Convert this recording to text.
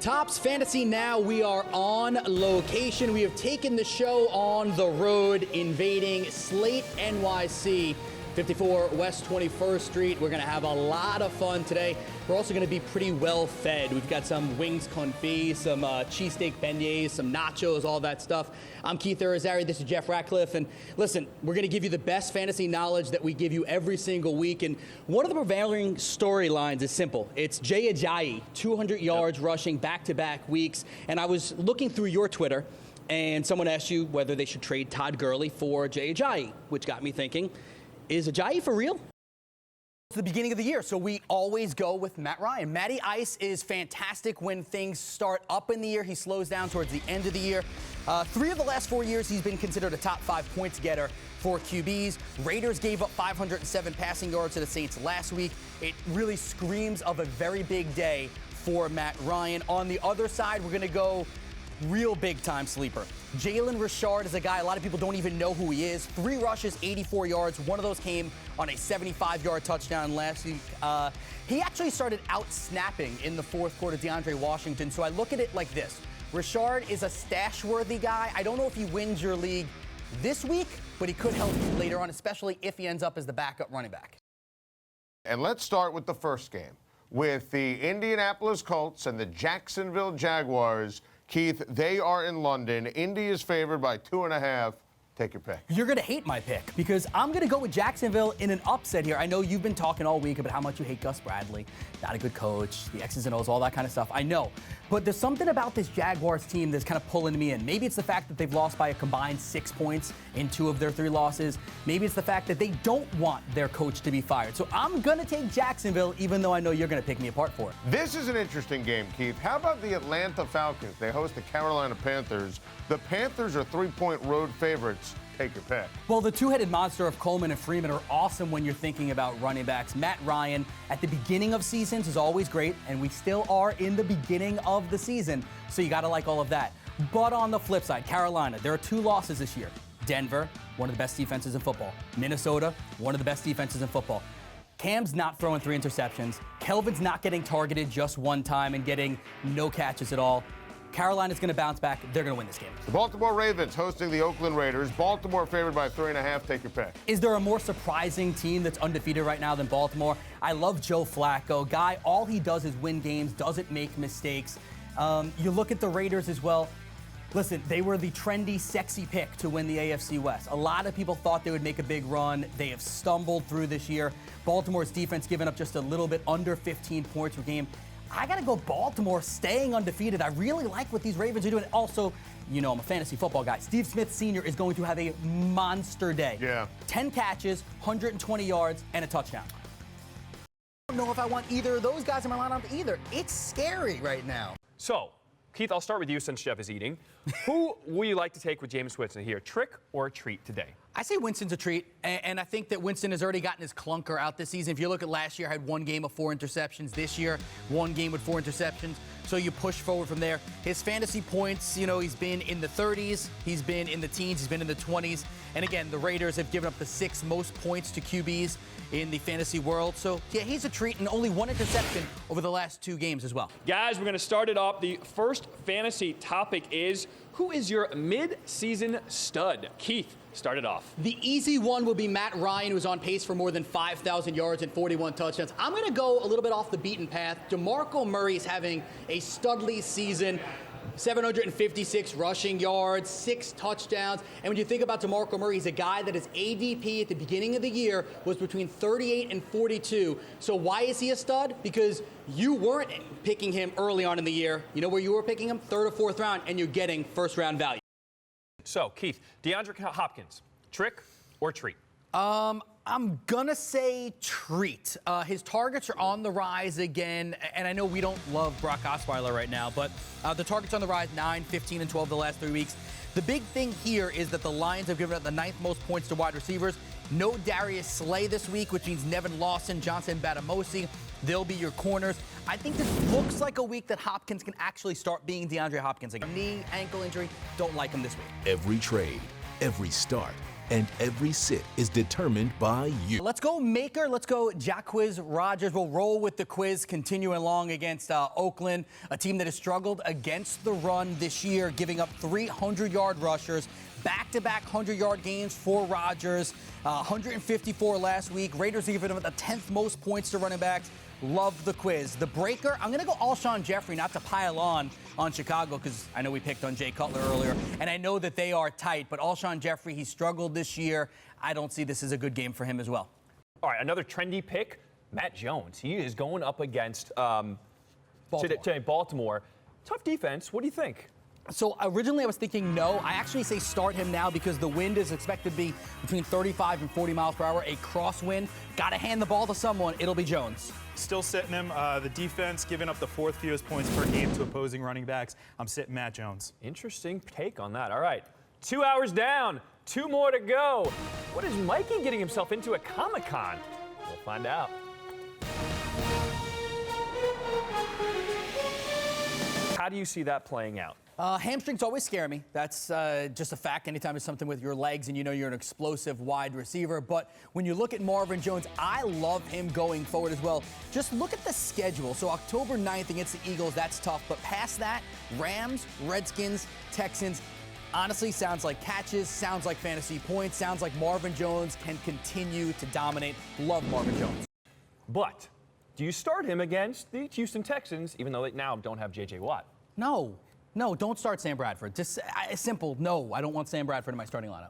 Topps Fantasy Now, we are on location. We have taken the show on the road, invading Slate, NYC, 54 West 21st Street. We're going to have a lot of fun today. We're also going to be pretty well fed. We've got some wings confit, some cheesesteak beignets, some nachos, all that stuff. I'm Keith Irizarry. This is Jeff Ratcliffe. And listen, we're going to give you the best fantasy knowledge that we give you every single week. And one of the prevailing storylines is simple. It's Jay Ajayi, 200 yards rushing back-to-back weeks. And I was looking through your Twitter, and someone asked you whether they should trade Todd Gurley for Jay Ajayi, which got me thinking, is Ajayi for real? It's the beginning of the year, so we always go with Matt Ryan. Matty Ice is fantastic when things start up in the year. He slows down towards the end of the year. 3 of the last 4 years, he's been considered a top 5 points getter for QBs. Raiders gave up 507 passing yards to the Saints last week. It really screams of a very big day for Matt Ryan. On the other side, we're going to go real big-time sleeper. Jalen Richard is a guy a lot of people don't even know who he is. 3 rushes, 84 yards. One of those came on a 75-yard touchdown last week. He actually started out-snapping in the fourth quarter DeAndre Washington, so I look at it like this. Richard is a stash-worthy guy. I don't know if he wins your league this week, but he could help you later on, especially if he ends up as the backup running back. And let's start with the first game, with the Indianapolis Colts and the Jacksonville Jaguars. Keith, they are in London. Indy is favored by 2.5. Take your pick. You're going to hate my pick because I'm going to go with Jacksonville in an upset here. I know you've been talking all week about how much you hate Gus Bradley. Not a good coach, the X's and O's, all that kind of stuff. I know. But there's something about this Jaguars team that's kind of pulling me in. Maybe it's the fact that they've lost by a combined 6 points in 2 of their 3 losses. Maybe it's the fact that they don't want their coach to be fired. So I'm going to take Jacksonville, even though I know you're going to pick me apart for it. This is an interesting game, Keith. How about the Atlanta Falcons? They host the Carolina Panthers. The Panthers are 3-point road favorites. Take your pick. Well, the two-headed monster of Coleman and Freeman are awesome when you're thinking about running backs. Matt Ryan, at the beginning of seasons, is always great, and we still are in the beginning of the season, so you got to like all of that. But on the flip side, Carolina, there are 2 losses this year. Denver, one of the best defenses in football. Minnesota, one of the best defenses in football. Cam's not throwing 3 interceptions. Kelvin's not getting targeted just 1 time and getting no catches at all. Carolina's going to bounce back. They're going to win this game. The Baltimore Ravens hosting the Oakland Raiders. Baltimore favored by 3.5. Take your pick. Is there a more surprising team that's undefeated right now than Baltimore? I love Joe Flacco. Guy, all he does is win games, doesn't make mistakes. You look at the Raiders as well. Listen, they were the trendy, sexy pick to win the AFC West. A lot of people thought they would make a big run. They have stumbled through this year. Baltimore's defense giving up just a little bit under 15 points per game. I got to go Baltimore staying undefeated. I really like what these Ravens are doing. Also, you know I'm a fantasy football guy. Steve Smith Sr. is going to have a monster day. Yeah. 10 catches, 120 yards, and a touchdown. I don't know if I want either of those guys in my lineup either. It's scary right now. So, Keith, I'll start with you since Jeff is eating. Who will you like to take with Jameis Winston here? Trick or a treat today? I say Winston's a treat, and I think that Winston has already gotten his clunker out this season. If you look at last year, had 1 game of 4 interceptions. This year, 1 game with 4 interceptions. So you push forward from there. His fantasy points, you know, he's been in the 30s, he's been in the teens, he's been in the 20s. And again, the Raiders have given up the 6th most points to QBs in the fantasy world. So, yeah, he's a treat, and only 1 interception over the last 2 games as well. Guys, we're going to start it off. The first fantasy topic is, who is your mid-season stud? Keith, start it off. The easy one will be Matt Ryan, who's on pace for more than 5,000 yards and 41 touchdowns. I'm going to go a little bit off the beaten path. DeMarco Murray is having a studly season. 756 rushing yards, 6 touchdowns. And when you think about DeMarco Murray, he's a guy that his ADP at the beginning of the year was between 38 and 42. So why is he a stud? Because you weren't picking him early on in the year. You know where you were picking him? 3rd or 4th round, and you're getting 1st round value. So, Keith, DeAndre Hopkins, trick or treat? I'm gonna say treat. His targets are on the rise again, and I know we don't love Brock Osweiler right now, but the targets on the rise, 9, 15, and 12 the last 3 weeks. The big thing here is that the Lions have given up the 9th most points to wide receivers. No Darius Slay this week, which means Nevin Lawson, Johnson Batamosi. They'll be your corners. I think this looks like a week that Hopkins can actually start being DeAndre Hopkins. Like knee, ankle injury, don't like him this week. Every trade, every start, and every sit is determined by you. Let's go Maker. Let's go Jacquizz Rodgers. We'll roll with the quiz, continuing along against Oakland, a team that has struggled against the run this year, giving up 300-yard rushers. Back-to-back 100-yard games for Rodgers. 154 last week. Raiders giving him the 10th most points to running backs. Love the quiz. The breaker, I'm going to go Alshon Jeffrey, not to pile on Chicago, because I know we picked on Jay Cutler earlier, and I know that they are tight, but Alshon Jeffrey, he struggled this year. I don't see this as a good game for him as well. All right, another trendy pick, Matt Jones. He is going up against Baltimore. Tough defense. What do you think? So originally I was thinking no. I actually say start him now because the wind is expected to be between 35 and 40 miles per hour, a crosswind. Got to hand the ball to someone. It'll be Jones. Still sitting him. The defense giving up the 4th fewest points per game to opposing running backs. I'm sitting Matt Jones. Interesting take on that. All right, 2 hours down, 2 more to go. What is Mikey getting himself into at Comic-Con? We'll find out. How do you see that playing out? Hamstrings always scare me. That's just a fact. Anytime it's something with your legs and you know you're an explosive wide receiver. But when you look at Marvin Jones, I love him going forward as well. Just look at the schedule. So October 9th against the Eagles, that's tough. But past that, Rams, Redskins, Texans, honestly sounds like catches, sounds like fantasy points, sounds like Marvin Jones can continue to dominate. Love Marvin Jones. But do you start him against the Houston Texans, even though they now don't have J.J. Watt? No, don't start Sam Bradford. Just simple, no, I don't want Sam Bradford in my starting lineup.